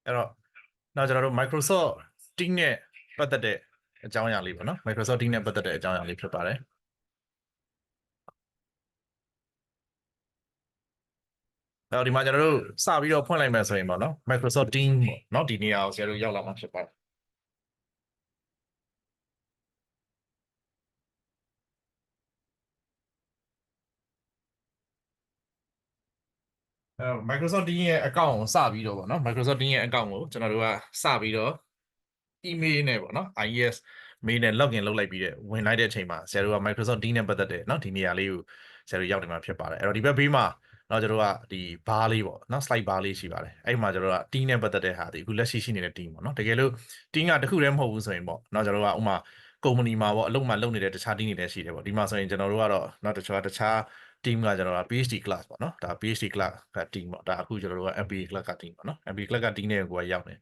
အဲ့တော့နောက်ကျွန်တော်တို့ Microsoft Teams နဲ့ပတ်သက်တဲ့အကြောင်းအရာလေးပေါ့နော် Microsoft Teams နဲ့ပတ်သက်တဲ့အကြောင်းအရာလေးဖြစ်ပါတယ်အဲ့တော့ဒီမှာကျွန်တော်တို့စပြီးတော့ဖွင့်လိုက်မယ်ဆိုရင်ပေါ့နော် Microsoft Teams ပေါ့နော်ဒီနေရာကိုဆရာတို့ရောက်လာမှာဖြစ်ပါတယ်Microsoft Teams ရဲ့ account ကိုစပြီးတော့ပေါ့နော် Microsoft Teams ရဲ့ account ကိုကျွန်တော်တို့ကစပြီးတော့ email နဲ့ပေါ့နော် IES mail နဲ့ login လုပ်လိုက်ပြီးတဲ့ဝင်လိုက်တဲ့အချိန်မှာဆရာတို့က Microsoft Teams နဲ့ပတ်သက်တဲ့เนาะဒီနေရာလေးကိုဆရာတို့ရောက်နေမှာဖြစ်ပါတယ်အဲ့တော့ဒီဘက်ဘေးမှာတော့ကျွန်တော်တို့ကဒီ bar လေးပေါ့เนาะ slide bar လေးရှိပါတယ်အဲ့မှာကျွန်တော်တို့က Teams နဲ့ပတ်သက်တဲ့ဟာဒီအခုလက်ရှိနေတဲ့ Teams ပေါ့เนาะတကယ်လို့ Teams ကတခုတည်းမဟုတ်ဘူးဆိုရင်ပေါ့เนาะကျွန်တော်တို့ကဥမာကုမ္ပဏီမှာပေါ့အလုပ်မှာလုပ်နေတဲ့တခြား team တွေလည်းရှိတယ်ပေါ့ဒီမှာဆိုရင်ကျွန်တော်တို့ကတော့เนาะတခြား team ကကျွန်တော်တို့က PhD class ပေါ့เนาะဒါ PhD class က team ပေါ့ဒါအခုကျွန်တော်တို့က MBA class က team ပေါ့เนาะ MBA class က team တွေကိုကရောက်နေ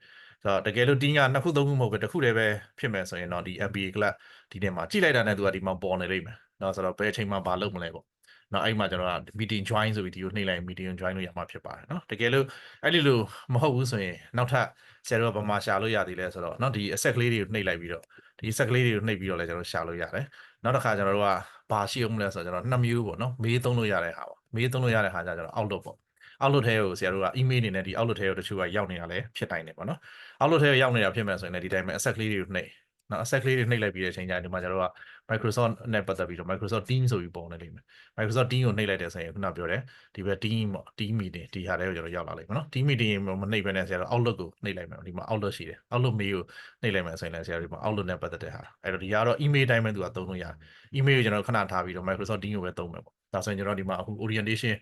ဆိုတော့တကယ်လို့ team ကနှစ်ခုသုံးခုမဟုတ်ပဲတစ်ခုတည်းပဲဖြစ်မယ်ဆိုရင်တော့ဒီ MBA class ဒီထဲမှာကြည့်လိုက်တာနဲ့သူကဒီမှာပေါ်နေလိမ့်မယ်เนาะဆိုတော့ဘယ်အချိန်မှဘာလုပ်မလဲပေါ့နော်အဲ့မှာကျွန်တော်က meeting join ဆိုပြီးဒီကိုနှိပ်လိုက် meeting join လို့ရမှာဖြစ်ပါတယ်เนาะတကယ်လို့အဲ့ဒီလိုမဟုတ်ဘူးဆိုရင်နောက်ထပ်ဆရာတို့ကဘာမှရှာလို့ရသေးလဲဆိုတော့เนาะဒီ asset ကလေးတွေကိုနှိပ်လိုက်ပြီးတော့ဒီ asset ကလေးတွေကိုနှိပ်ပြီးတော့လည်းကျွန်တော်ရှာလို့ရတယ်နောက်တစ်ခါကျွန်တော်တို့ကဘာရှိအောင်မလဲဆိုတော့ကျွန်တော်နှစ်မျိုးပေါ့เนาะမေးသုံးလို့ရတဲ့ဟာပေါ့မေးသုံးလို့ရတဲ့ဟာကြကျွန်တော် Outlook ပေါ့ Outlook ထဲကိုဆရာတို့က email အနေနဲ့ဒီ Outlook ထဲကိုတချို့ကရောက်နေတာလည်းဖြစ်တိုင်းနေပေါ့နော် Outlook ထဲကိုရောက်နေတာဖြစ်မယ်ဆိုရင်လည်းဒီတိုင်းပဲ asset ကလေးတွေကိုနှိပ်နော် asset ကလေးတွေနှိပ်လိုက်ပြီးတဲ့အချိန်ကျရင်ဒီမှာကျွန်တော်တို့က Microsoft နဲ့ပတ်သက်ပြီးတော့ Microsoft Teams ဆိုပြီးပုံနေလိမ့်မယ် Microsoft Teams ကိုနှိပ်လိုက်တဲ့ဆိုရင်ခုနပြောတယ်ဒီဘက် Team ပေါ့ Team meeting ဒီဟာတွေကိုကျွန်တော်ရောက်လာလိမ့်မယ်နော် Team meeting မနှိပ်ဘဲနဲ့ဆရာတို့ Outlook ကိုနှိပ်လိုက်မယ်ဒီမှာ Outlook ရှိတယ် Outlook mail ကိုနှိပ်လိုက်မယ်ဆိုရင်လည်းဆရာတို့ဒီမှာ Outlook နဲ့ပတ်သက်တဲ့ဟာအဲ့တော့ဒီကတော့ email တိုင်းပဲသူကသုံးလို့ရတယ် email ကိုကျွန်တော်ခဏထားပြီးတော့ Microsoft Teams ကိုပဲသုံးမယ်ပေါ့ဒါဆိုရင်ကျွန်တော်ဒီမှာအခု orientation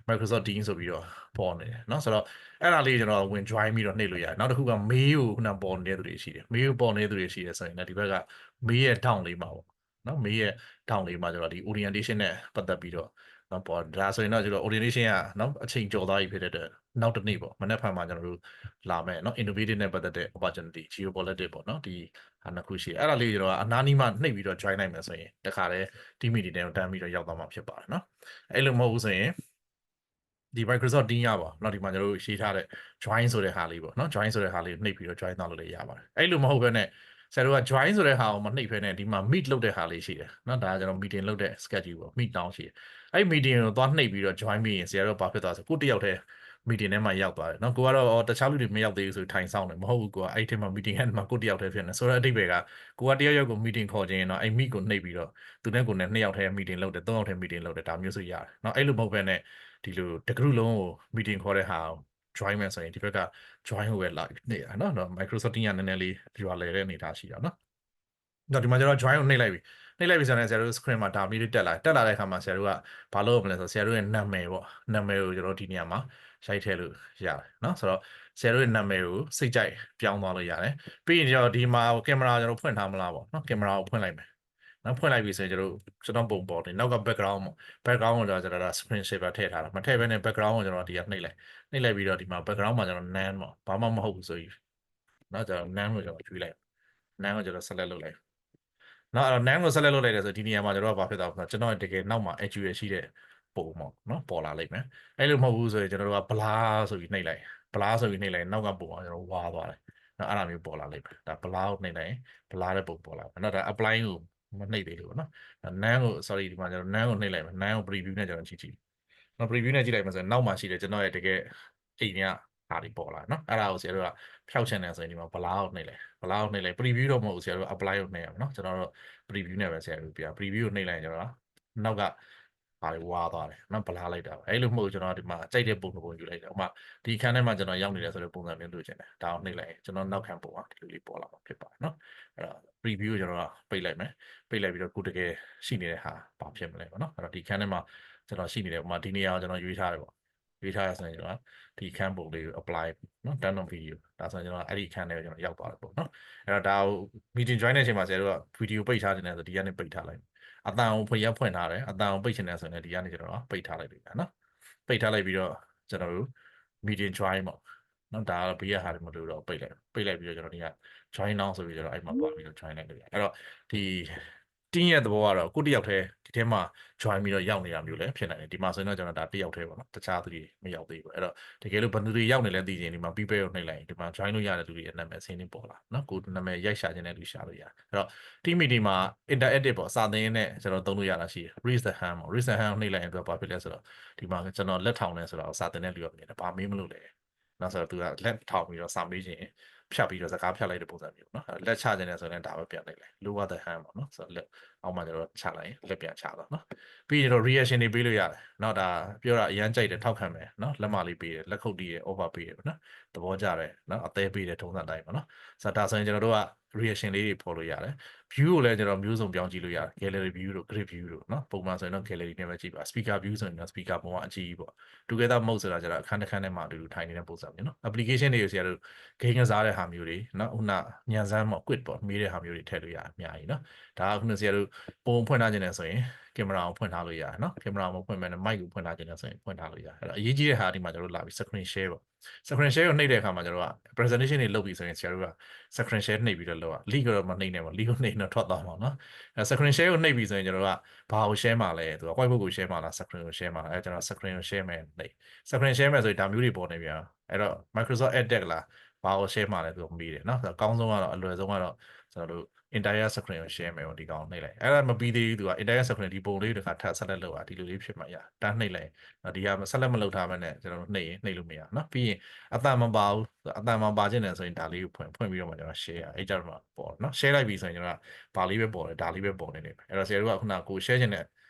Microsoft Teams ဆိုပြီးတော့ပေါ်နေတယ်เนาะဆိုတော့အဲ့ဒါလေးကျွန်တော်ဝင် join ပြီးတော့နှိပ်လို့ရတယ်နောက်တစ်ခုက mail ကိုခုနပေါ်နေတဲ့သူတွေရှိတယ် mail ပေါ်နေတဲ့သူတွေရှိတယ်ဆိုရင်လည်းဒီဘက်က mail ရဲ့ down လေးမှာပေါ့เนาะ mail ရဲ့ down လေးမှာကျွန်တော်ဒီ orientation နဲ့ပတ်သက်ပြီးတော့နော်ပေါ်ဒါဆိုရင်တော့ကျွန်တော် orientation ကနော်အချိန်ကျော်သွားပြီဖြစ်တဲ့အတွက်နောက်တစ်နေ့ပေါ့မနေ့ဖက်မှာကျွန်တော်တို့လာမယ်နော် innovative နဲ့ပတ်သက်တဲ့ opportunity geopolitics ပေါ့နော်ဒီဟာနှစ်ခုရှိတယ်အဲ့ဒါလေးကျွန်တော်အနားနီးမှနှိပ်ပြီးတော့ join နိုင်မယ်ဆိုရင်တခါတည်း team meeting တွေကိုတန်းပြီးတော့ရောက်သွားမှာဖြစ်ပါတယ်နော်အဲ့လိုမဟုတ်ဘူးဆိုရင်ဒီ Microsoft Teams ရပါတော့ဒီမှာကျွန်တော်တို့ရေးထားတဲ့ join ဆိုတဲ့ဟာလေးပေါ့နော် join ဆိုတဲ့ဟာလေးနှိပ်ပြီးတော့ join သွားလို့လည်းရပါတယ်အဲ့လိုမဟုတ်ဘဲနဲ့ဆရာတို့က join ဆိုတဲ့ဟာကိုမနှိပ်ဖဲနဲ့ဒီမှာ meet လုပ်တဲ့ဟာလေးရှိတယ်နော်ဒါကကျွန်တော် meeting လုပ်တဲ့ schedule ပေါ့ meet down ရှိတယ်အဲ့ meeting ကိုသွားနှိပ်ပြီးတော့ join ပြီးရင်ဆရာတို့ဘာဖြစ်သွားဆိုကိုတယောက်တည်း meeting ထဲမှာရောက်သွားတယ်နော်ကိုကတော့တခြားလူတွေမရောက်သေးဘူးဆိုထိုင်ဆောင်တယ်မဟုတ်ဘူးကိုကအဲ့ထဲမှာ meeting ထဲမှာကိုတယောက်တည်းဖြစ်နေဆိုတော့အတိတ်ပဲကကိုကတယောက်ယောက်ကို meeting ခေါ်ခြင်းတော့အဲ့ meet ကိုနှိပ်ပြီးတော့သူနဲ့ကိုနဲ့နှစ်ယောက်တည်း meeting လုပ်တယ်သုံးယောက်တည်း meeting လုပ်တယ်ဒါမျိုးဆိုရတယ်နော်အဲ့လိုမဟုတ်ဘဲနဲ့ဒီလိုတကယ်လုံးကို meeting ခေါ်တဲ့ဟာ join မယ်ဆိုရင်ဒီဘက်က join ကိုပဲလာနေတာနော် Microsoft Teams ကနည်းနည်းလေးရွာလဲတဲ့အနေထားရှိတာနော်တော့ဒီမှာကျတော့ join ကိုနှိပ်လိုက်ပြီနှိပ်လိုက်ပြီဆိုတော့ဆရာတို့ screen မှာဒါမျိုးလေးတက်လာတဲ့အခါမှာဆရာတို့ကဘာလုပ်ရမလဲဆိုတော့ဆရာတို့ရဲ့နာမည်ပေါ့နာမည်ကိုကျွန်တော်ဒီနေရာမှာရိုက်ထည့်လို့ရတယ်နော်ဆိုတော့ဆရာတို့ရဲ့နာမည်ကိုစိတ်ကြိုက်ပြောင်းသွားလို့ရတယ်ပြီးရင်ကျတော့ဒီမှာကင်မရာကျွန်တော်ဖွင့်ထားမလားပေါ့နော်ကင်မရာကိုဖွင့်လိုက်မယ်နော်ဖွင့်လိုက်ပြီဆိုရင်ကျွန်တော်ပုံပေါ်တယ်နောက်က background ပေါ့ background ကိုကျွန်တော် screen saver ထည့်ထားတာမထည့်ဘဲနဲ့ background ကိုကျွန်တော်ဒီကနှိပ်လိုက်ပြီးတော့ဒီမှာ background မှာကျွန်တော် none ပေါ့ဘာမှမဟုတ်ဘူးဆိုရင်နော်ကျွန်တော် none ကိုကျွန်တော်ရွေးလိုက် none ကိုကျွန်တော် select လုပ်လိုက်နော်အဲ့တော့ name ကို select လုပ်လိုက်တယ်ဆိုဒီနေရာမှာကျွန်တော်ကဘာဖြစ်သွားလဲဆိုတော့ကျွန်တော်တကယ်နောက်မှာ actual ရှိတဲ့ပုံပေါ့နော်ပေါ်လာလိမ့်မယ်အဲ့လိုမဟုတ်ဘူးဆိုရင်ကျွန်တော်တို့က blur ဆိုပြီးနှိပ်လိုက် blur ဆိုပြီးနှိပ်လိုက်နောက်ကပုံကကျွန်တော်ဝါသွားတယ်နော်အဲ့လိုမျိုးပေါ်လာလိမ့်မယ်ဒါ blur ကိုနှိပ်လိုက် blur တဲ့ပုံပေါ်လာမယ်နော်ဒါ apply ကိုမနှိပ်သေးလို့ပေါ့နော် name ကို sorry ဒီမှာကျွန်တော် name ကိုနှိပ်လိုက်မယ် name ကို preview နဲ့ကျွန်တော်ကြည့်နော် preview နဲ့ကြည့်လိုက်မယ်ဆိုရင်နောက်မှာရှိတယ်ကျွန်တော်ရဲ့တကယ်အိမ်ကဟာတွေပေါ်လာနော်အဲ့ဒါကိုဆရာတို့ကဖျောက်ချင်တယ်ဆိုရင်ဒီမှာ blur ကိုနှိပ်လိုက် blur ကိုနှိပ်လိုက် preview တော့မဟုတ်ဘူးဆရာတို့ apply ကိုနှိပ်ရမယ်နော်ကျွန်တော်တို့ preview နဲ့ပဲဆရာတို့ပြ preview ကိုနှိပ်လိုက်ရင်ကျွန်တော်နောက်ကဟာတွေဝါသွားတယ်နော် blur လိုက်တာပဲအဲ့လိုမဟုတ်ကျွန်တော်ဒီမှာကြိုက်တဲ့ပုံတစ်ပုံယူလိုက်တယ်ဥပမာဒီခန်းထဲမှာကျွန်တော်ရောက်နေတယ်ဆိုတဲ့ပုံစံမျိုးလိုချင်တယ်ဒါကိုနှိပ်လိုက်ရင်ကျွန်တော်နောက်ခံပုံကဒီလိုလေးပေါ်လာမှာဖြစ်ပါတယ်နော်အဲ့တော့ preview ကိုကျွန်တော်ကပိတ်လိုက်မယ်ပိတ်လိုက်ပြီးတော့ကိုတကယ်ရှိနေတဲ့ဟာဘာဖြစ်မလဲပေါ့နော်အဲ့တော့ဒီခန်းထဲမှာကျွန်တော်ရှိနေတယ်ဥပမာဒီနေရာကိုကျွန်တော်ရွေးထားတယ်ပေါ့ရွေးထားရဆိုရင်ကျွန်တော်ဒီခန်းပုံလေးကို apply နော် turn on video ဒါဆိုရင်ကျွန်တော်အဲ့ဒီခန်းထဲကိုကျွန်တော်ရောက်သွားတယ်ပေါ့နော်အဲ့တော့ဒါကို meeting join တဲ့အချိန်မှာဆရာတို့က video ပိတ်ထားနေတယ်ဆိုဒီကနေပိတ်ထားလိုက်အတန်ကိုဖွင့်ထားတယ်အတန်ကိုပိတ်ချင်တယ်ဆိုရင်ဒီကနေကျွန်တော်ပိတ်ထားလိုက်ပြီနော်ပိတ်ထားလိုက်ပြီးတော့ကျွန်တော်တို့ meeting join ပေါ့နော်ဒါကတော့ဘေးရဟာတွေမလို့တော့ပိတ်လိုက်ပြီးတော့ကျွန်တော်ဒီက join now ဆိုပြီးကျွန်တော်အဲ့မှာသွားပြီးတော့ join လိုက်တယ်အဲ့တော့ဒီ တင်းရဲ့သဘောကတော့ကိုတယောက်တည်းဒီထဲမှာ join ပြီးတော့ရောက်နေတာမျိုးလည်းဖြစ်နိုင်တယ်ဒီမှာဆိုရင်တော့ကျွန်တော်ဒါတယောက်တည်းပေါ့နော်တခြားသူတွေမရောက်သေးဘူးအဲ့တော့တကယ်လို့ဘယ်သူတွေရောက်နေလဲသိချင်ဒီမှာ people ကိုနှိပ်လိုက်ရင်ဒီမှာ join လို့ရတဲ့သူတွေရဲ့နာမည်ဆင်းနေပေါ်လာနော်ကိုနာမည်ရိုက်ရှာခြင်းတဲ့လူရှာလို့ရတယ်အဲ့တော့ team meeting မှာ interactive ပေါ့စာသင်နဲ့ကျွန်တော်သုံးလို့ရတာရှိတယ် raise the hand ပေါ့ raise the hand ကိုနှိပ်လိုက်ရင်သူကဘာဖြစ်လဲဆိုတော့ဒီမှာကျွန်တော်လက်ထောင်လဲဆိုတော့စာသင်တဲ့လူကမြင်တယ်ဘာမေးမလို့လဲနောက်ဆိုတော့သူကလက်ထောင်ပြီးတော့စာမေးခြင်းဖြတ်ပြီးတော့စကားဖြတ်လိုက်တဲ့ပုံစံမျိုးနော်လက်ချခြင်းနဲ့ဆိုရင်ဒါပဲပြန်လိုက်လိုက် lower the hand ပေါ့နော်ဆိုတော့လက်အောက်မှာကျွန်တော်ချလိုက်ရင်လက်ပြန်ချတော့နော်ပြီးရင်တော့ reaction တွေပေးလို့ရတယ်နော်ဒါပြောတာအရန်ကြိုက်တယ်ထောက်ခံမယ်နော်လက်မလေးပေးတယ်လက်ခုပ်တီးရ offer ပေးတယ်နော်သဘောကျတယ်နော်အသေးပေးတယ်ထုံးစံတိုင်းပေါ့နော်ဆိုတော့ဒါဆိုရင်ကျွန်တော်တို့က reaction လေးတွေပေါ်လို့ရတယ် view ကိုလည်းကျွန်တော်မျိုးစုံပြောင်းကြည့်လို့ရတယ် gallery view တို့ grid view တို့နော်ပုံမှန်ဆိုရင်တော့ gallery နဲ့ပဲကြည့်ပါ speaker view ဆိုရင်တော့ speaker ပုံကအကြည့်ပေါ့ together mode ဆိုတာကျတော့အခန်းတစ်ခန်းထဲမှာအတူတူထိုင်နေတဲ့ပုံစံမျိုးနော် application တွေကိုဆရာတို့ game ကစားတဲ့ဟာမျိုးတွေနော်ခုနညံစမ်းပေါ့ quit ပေါ့မေးတဲ့ဟာမျိုးတွေထည့်လို့ရတယ်အများကြီးနော်ဒါကခုနဆရာတို့ပုံဖွင့်ထားခြင်းနဲ့ဆိုရင်ကင်မရာကိုဖွင့်ထားလို့ရတယ်နော်ကင်မရာကိုဖွင့်မယ်နဲ့ mic ကိုဖွင့်ထားခြင်းနဲ့ဆိုရင်ဖွင့်ထားလို့ရတယ်အဲ့တော့အရေးကြီးတဲ့ဟာဒီမှာကျွန်တော်တို့လာပြီး screen share ပေါ့ screen share ကိုနှိပ်တဲ့အခါမှာကျွန်တော်က presentation တွေလုပ်ပြီးဆိုရင်ဆရာတို့က screen share နှိပ်ပြီးတော့လုပ်ရ link ကတော့မနှိပ်နဲ့ပေါ့ link ကိုနှိပ်တော့ထွက်သွားမှာနော်အဲ screen share ကိုနှိပ်ပြီးဆိုရင်ကျွန်တော်တို့ကဘာကို share မှာလဲသူက whiteboard ကို share မှာလား screen ကို share မှာလားအဲကျွန်တော် screen ကို share မယ်နှိပ် screen share မယ်ဆိုရင်ဒါမျိုးတွေပေါ်နေပြန်အဲ့တော့ Microsoft Edtech လားဘာကို share မှာလဲသူကမေးတယ်နော်ဆိုတော့အကောင်းဆုံးကတော့အလွယ်ဆုံးကတော့ကျွန်တော်တို့ entire screen ကို share မယ်ပေါ့ဒီကောင်နှိပ်လိုက်အဲ့ဒါမပြီးသေးဘူးသူက entire screen ဒီပုံလေးတစ်ခါထပ်ဆက်လက်လုပ်တာဒီလိုလေးဖြစ်မှာရတန်းနှိပ်လိုက်ဒီကဆက်လက်မလုပ်ထားမှနဲ့ကျွန်တော်တို့နှိပ်ရင်နှိပ်လို့မရနော်ပြီးရင်အတန်မပါဘူးအတန်မပါခြင်းနဲ့ဆိုရင်ဒါလေးကိုဖွင့်ပြီးတော့မှကျွန်တော် share ရအဲ့ကြတော့မှပေါ်နော် share လိုက်ပြီဆိုရင်ကျွန်တော်ကဘာလေးပဲပေါ်တယ်ဒါလေးပဲပေါ်နေတယ်အဲ့တော့ဆရာတို့ကခုနကို share ခြင်းနဲ့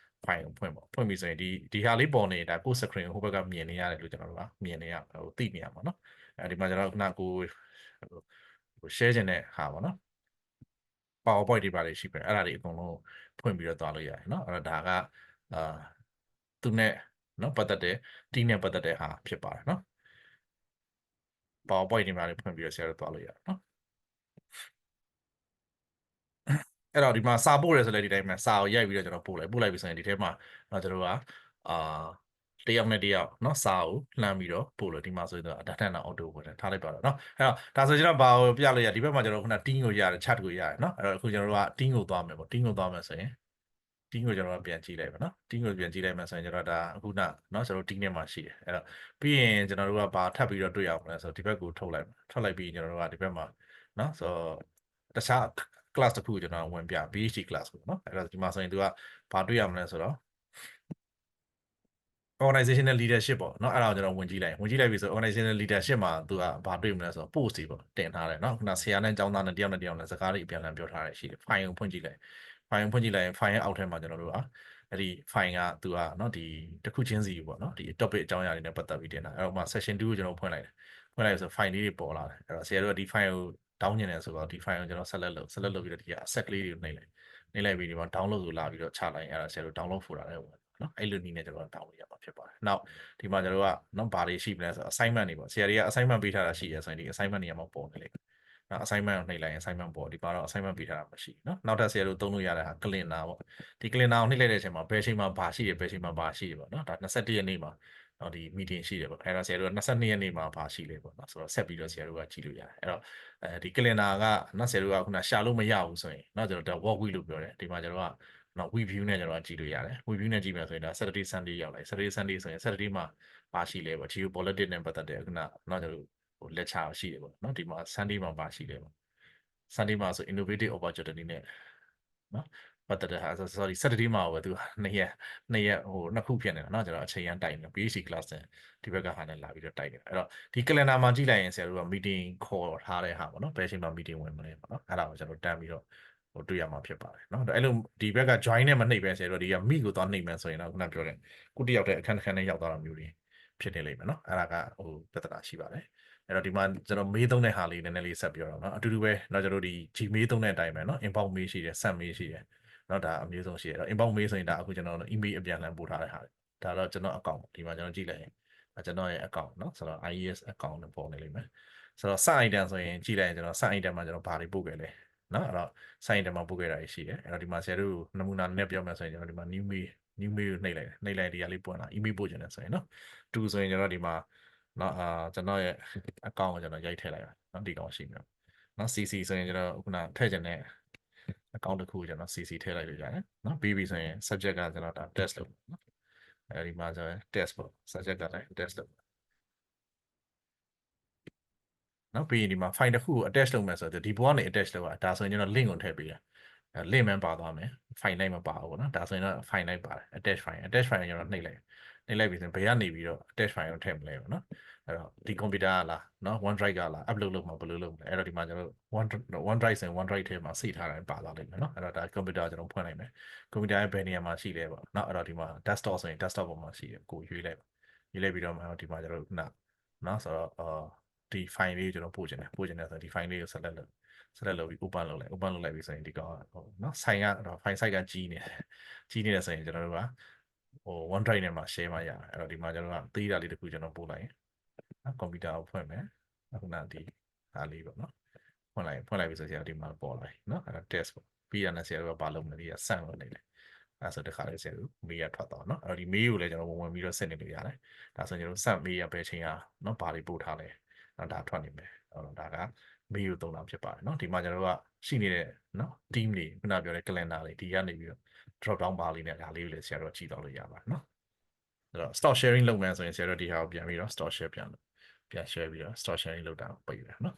file ကိုဖွင့်ပေါ့ဖွင့်ပြီဆိုရင်ဒီဟာလေးပေါ်နေတာကို screen ကိုဟိုဘက်ကမြင်နေရတယ်လို့ကျွန်တော်တို့ကမြင်နေရဟိုသိနေရမှာနော်အဲဒီမှာကျွန်တော်ခုနကို share ခြင်းနဲ့ဟာပေါ့နော် PowerPoint တွေပါလေရှိပဲအဲ့ဒါတွေအကုန်လုံးဖွင့်ပြီးတော့သွားလို့ရတယ်เนาะအဲ့တော့ဒါကသူနဲ့เนาะပတ်သက်တဲ့ team နဲ့ပတ်သက်တဲ့ဟာဖြစ်ပါတယ်เนาะ PowerPoint တွေပါလေဖွင့်ပြီးတော့ share လုပ်သွားလို့ရတယ်เนาะအဲ့တော့ဒီမှာစာပို့ရဲဆိုလဲဒီတိုင်းမှာစာကိုရိုက်ပြီးတော့ကျွန်တော်ပို့လိုက်ပြီဆိုရင်ဒီထဲမှာကျွန်တော်တို့ကတယောက်နဲ့တယောက်เนาะစာကိုလှမ်းပြီးတော့ပို့လို့ဒီမှာဆိုရင်တော့ data နဲ့ auto ဝင်ထားလိုက်ပါတော့เนาะအဲ့တော့ဒါဆိုကျွန်တော်ဘာကိုပြလို့ရဒီဘက်မှာကျွန်တော်ခုန team ကိုရတယ် chat ကိုရတယ်เนาะအဲ့တော့အခုကျွန်တော်တို့က team ကိုသွားမယ်ပေါ့ team ကိုသွားမယ်ဆိုရင် team ကိုကျွန်တော်ပြန်ကြည့်လိုက်ပါเนาะ team ကိုပြန်ကြည့်လိုက်မှဆိုရင်ကျွန်တော်ဒါအခုနเนาะကျွန်တော် team ထဲမှာရှိတယ်အဲ့တော့ပြီးရင်ကျွန်တော်တို့ကဘာထပ်ပြီးတော့တွေ့ရအောင်လဲဆိုတော့ဒီဘက်ကိုထုတ်လိုက်ပြီးကျွန်တော်တို့ကဒီဘက်မှာเนาะဆိုတော့တခြား class တစ်ခုကျွန်တော်ဝင်ပြ PhD class ပေါ့เนาะအဲ့တော့ဒီမှာဆိုရင်သူကဘာတွေ့ရမလဲဆိုတော့ organizational leadership ပေါ့เนาะအဲ့ဒါကိုကျွန်တော်ဝင်ကြည့်လိုက်ပြီဆို organizational leadership မှာသူကဘာတွေ့မလဲဆိုတော့ post တွေပေါ့တင်ထားတယ်เนาะခုနဆရာနဲ့ကျောင်းသားနဲ့တယောက်နဲ့စကားတွေအပြန်အလှန်ပြောထားတယ်ရှိတယ် file ကိုဖွင့်ကြည့်လိုက် file ကိုဖွင့်ကြည့်လိုက်ရင် file ရဲ့အောက်ထဲမှာကျွန်တော်တို့ကအဲ့ဒီ file ကသူကเนาะဒီတစ်ခုချင်းစီပေါ့เนาะဒီ topic အကြောင်းအရာတွေနဲ့ပတ်သက်ပြီးတင်တာအဲ့တော့မှ session 2ကိုကျွန်တော်ဖွင့်လိုက်ဆို file လေးတွေပေါ်လာတယ်အဲ့တော့ဆရာတို့ကဒီ file ကို down ညင်တယ်ဆိုတော့ဒီ file ကိုကျွန်တော်ဆက်လက်လုပ်ပြီးတော့ဒီက set ကလေးတွေကိုနှိပ်လိုက်ပြီးဒီမှာ download ကိုလာပြီးတော့ချလိုက်ရင်အဲ့ဒါဆရာတို့ download folder ထဲဝင်နော်အဲ့လိုနည်းနဲ့ကျွန်တော် download ရမှာဖြစ်ပါတယ်နောက်ဒီမှာကျွန်တော်တို့ကနော်ဘာတွေရှိမလဲဆိုတော့ assignment တွေပေါ့ဆရာတွေက assignment ပေးထားတာရှိရဆိုရင်ဒီ assignment တွေမှာပေါ်နေလိမ့်မယ်နော် assignment ကိုနှိပ်လိုက်ရင် assignment ပေါ်ဒီမှာတော့ assignment ပေးထားတာမရှိနော်နောက်ထပ်ဆရာတို့သုံးလို့ရတဲ့ဟာ calendar ပေါ့ဒီ calendar ကိုနှိပ်လိုက်တဲ့အချိန်မှာဘယ်အချိန်မှာဘာရှိတယ်ဘယ်အချိန်မှာဘာရှိတယ်ပေါ့နော်ဒါ21ရက်နေ့မှာဒီ meeting ရှိတယ်ပေါ့အဲ့ဒါဆရာတို့က22ရက်နေ့မှာဘာရှိလဲပေါ့နော်ဆိုတော့ဆက်ပြီးတော့ဆရာတို့ကကြည့်လို့ရတယ်အဲ့တော့ဒီ calendar ကနော်ဆရာတို့ကခုနရှာလို့မရဘူးဆိုရင်နော်ကျွန်တော် work week လို့ပြောတယ်ဒီမှာကျွန်တော်ကနော် week view နဲ့ကျွန်တော်ကြည့်လို့ရတယ် week view နဲ့ကြည့်မယ်ဆိုရင်ဒါ Saturday Sunday ရောက်လိုက် Saturday Sunday ဆိုရင် Saturday မှာပါရှိလဲပေါ့ geopolitics နဲ့ပတ်သက်တဲ့ခုနနော်ကျွန်တော်ဟို lecture ရှိတယ်ပေါ့နော်ဒီမှာ Sunday မှာပါရှိလဲပေါ့ Sunday မှာဆို innovative opportunity နဲ့နော်ပတ်သက်တဲ့ဟာ sorry Saturday မှာပဲသူကနှစ်ရက်ဟိုနှစ်ခုဖြစ်နေတာเนาะကျွန်တော်အချိန်ရန်တိုက်နေ PhD class နဲ့ဒီဘက်ကဟာနဲ့လာပြီးတော့တိုက်နေတာအဲ့တော့ဒီ calendar မှာကြည့်လိုက်ရင်ဆရာတို့က meeting ခေါ်ထားတဲ့ဟာပေါ့နော်ဘယ်အချိန်မှာ meeting ဝင်မလဲပေါ့နော်အဲ့ဒါကိုကျွန်တော်တန်းပြီးတော့ဟိုတွေ့ရမှာဖြစ်ပါတယ်เนาะအဲ့လိုဒီဘက်က join နဲ့မနှိပ်ပဲဆရာတို့ဒီက meet ကိုသွားနှိပ်မယ်ဆိုရင်တော့ခုနပြောတဲ့ကုတယောက်တဲ့အခန်းတစ်ခန်းနဲ့ရောက်သွားတာမျိုးတွေဖြစ်နေလိမ့်မယ်เนาะအဲ့ဒါကဟိုပြဿနာရှိပါတယ်အဲ့တော့ဒီမှာကျွန်တော်မေးသုံးတဲ့ဟာလေးနည်းနည်းလေးဆက်ပြောတော့เนาะအတူတူပဲเนาะကျွန်တော်ဒီ Gmail သုံးတဲ့အတိုင်းပဲเนาะ inbox mail ရှိတယ် send mail ရှိတယ်နော်ဒါအမျိုးဆုံးရှိတယ်တော့ inbox mail ဆိုရင်ဒါအခုကျွန်တော် email အပြန်လှန်ပို့ထားတဲ့ဟာဒါတော့ကျွန်တော် account ဒီမှာကျွန်တော်ကြည့်လိုက်ရင်ကျွန်တော်ရဲ့ account เนาะဆိုတော့ IES account နဲ့ပေါ်နေလိမ့်မယ်ဆိုတော့ site item ဆိုရင်ကြည့်လိုက်ရင်ကျွန်တော် site item မှာကျွန်တော်ဘာတွေပို့ခဲ့လဲเนาะအဲ့တော့ site item မှာပို့ခဲ့တာရှိတယ်အဲ့တော့ဒီမှာဆရာတို့နမူနာနဲ့ပြောမယ်ဆိုရင်ကျွန်တော်ဒီမှာ new mail ကိုနှိပ်လိုက်ဒီဟာလေးပွင့်လာ email ပို့ချင်တယ်ဆိုရင်เนาะတူဆိုရင်ကျွန်တော်ဒီမှာเนาะကျွန်တော်ရဲ့ account ကိုကျွန်တော်ရိုက်ထည့်လိုက်ပါเนาะဒီကောင်ရှိပြီเนาะ CC ဆိုရင်ကျွန်တော်ခုနထည့်ချင်တဲ့ account တစ်ခုကျွန်တော် CC ထည့်လိုက်လို့ရတယ်နော်ပြီးပြီဆိုရင် subject ကကျွန်တော်ဒါ test လုပ်နော်အဲဒီမှာဆိုရင် test ပေါ့ subject ကလည်း test လုပ်နော်ပြီးရင်ဒီမှာ file တစ်ခုကို attach လုပ်မယ်ဆိုတော့ဒီဘောကနေ attach လုပ်တာဒါဆိုရင်ကျွန်တော် link ကိုထည့်ပေးတယ်link မှန်ပါသွားမယ် file လိုက်မပါဘူးပေါ့နော်ဒါဆိုရင်တော့ file လိုက်ပါတယ် attach file ကိုကျွန်တော်နှိပ်လိုက်ပြီဆိုရင်ဘယ်ကနေပြီးတော့ attach file ကိုထည့်မလဲပေါ့နော်အဲ့တော့ဒီ computer ကလားနော် OneDrive ကလား upload လုပ်မှာဘယ်လိုလုပ်မလဲအဲ့တော့ဒီမှာကျွန်တော် OneDrive ဆိုရင် OneDrive ထဲမှာစိတ်ထားတယ်ပါသွားလိမ့်မယ်နော်အဲ့တော့ဒါ computer ကျွန်တော်ဖွင့်လိုက်မယ် computer ရဲ့ဘယ်နေရာမှာရှိလဲပေါ့နော်အဲ့တော့ဒီမှာ desktop ဆိုရင် desktop ပေါ်မှာရှိတယ်ကိုရွေးလိုက်ပြီးတော့မှဒီမှာကျွန်တော်နော်ဆိုတော့ဒီ file လေးကိုကျွန်တော်ပို့ချင်တယ်ဆိုတော့ဒီ file လေးကို select လုပ်ပြီး open လုပ်လိုက်ပြီးဆိုရင်ဒီကောင်နော် sign ကတော့ file size ကကြီးနေတယ်ဆိုရင်ကျွန်တော်တို့ကOneDrive နဲ့မှာ share မှာရတယ်အဲ့တော့ဒီမှာကျွန်တော်ကသေးတာလေးတစ်ခုကျွန်တော်ပို့လိုက်ရင်နော် computer ကိုဖွင့်မယ်အခုနဒီအားလေးပေါ့နော်ဖွင့်လိုက်ပြီဆိုရင်ဒီမှာပေါ်လာပြီနော်အဲ့ဒါ test ပေါ့ပြီးရတဲ့ဆရာတို့ကဘာလုပ်မလဲဒီက send လုပ်နေတယ်အဲ့ဆိုတခါလေးဆရာတို့မေးရထွက်သွားနော်အဲ့တော့ဒီ mail ကိုလည်းကျွန်တော်ဝင်ပြီးတော့ send နေလို့ရတယ်ဒါဆိုကျွန်တော် send mail ရပဲချိန်ဟာနော်ဘာတွေပို့ထားလဲနော်ဒါထွက်နေမယ်အဲ့တော့ဒါက mail ကိုသုံးတာဖြစ်ပါတယ်နော်ဒီမှာကျွန်တော်တို့ကရှိနေတဲ့နော် team တွေခုနပြောတဲ့ calendar တွေဒီကနေပြီးတော့ drop down bar လေးနဲ့ဒါလေးကိုလည်းဆရာတို့ကြည့်တော့လို့ရပါတယ်နော်အဲ့တော့ stock sharing လုပ်မယ်ဆိုရင်ဆရာတို့ဒီဟာကိုပြန်ပြီးတော့ stock share ပြန် share ပြီးတော့ stock sharing လုပ်တာကိုပိတ်တယ်နော်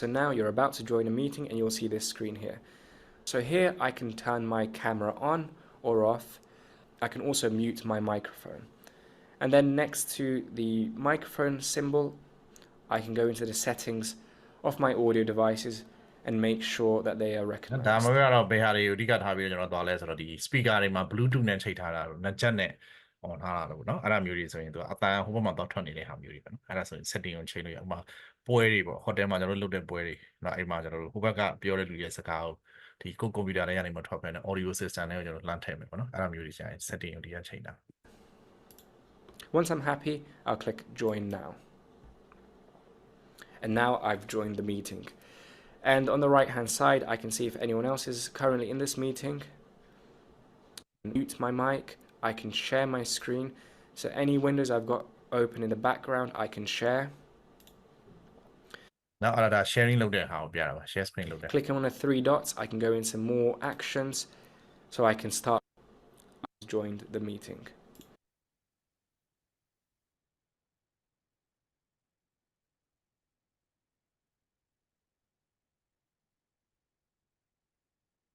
So now you're about to join a meeting and you'll see this screen here. So here I can turn my camera on or off. I can also mute my microphone. And then next to the microphone symbol, I can go into the settings of my audio devices and make sure that they are ဒါ recognized. မှမဟုတ်တော့ဘယ်ဟာတွေကိုအဓိကထားပြီးတော့ကျွန်တော်သွားလဲဆိုတော့ဒီ speaker တွေမှာ Bluetooth နဲ့ချိန်ထားတာတို့ net jack နဲ့ on ထားတာတို့เนาะအဲ့ဒါမျိုးတွေဆိုရင်သူကအတန်ဟိုဘက်မှာတော့ထွက်နေတဲ့ဟာမျိုးတွေပဲเนาะအဲ့ဒါဆိုရင် setting ကိုချိန်လို့ရဥပမာပွဲတွေပေါ့ hotel မှာကျွန်တော်တို့လုပ်တဲ့ပွဲတွေเนาะအဲ့မှာကျွန်တော်တို့ဟိုဘက်ကပြောတဲ့လူရဲ့စကားကိုဒီကို computer ထဲကနေမှထွက်ဖက်နေ audio system တွေကိုကျွန်တော်လှမ်းထည့်မယ်ပေါ့เนาะအဲ့ဒါမျိုးတွေကြာရင် setting ကိုဒီကချိန်တာ Once I'm happy, I'll click join now. And now I've joined the meeting. And on the right hand side, I can see if anyone else is currently in this meeting. Mute my mic. I can share my screen. So any windows I've got open in the background, I can share. Now, I sharing လုပ်တဲ့ဟာကိုပြတာပါ share screen လုပ်တဲ့ Clicking on the three dots, I can go into more actions. So I can start. I've joined the meeting.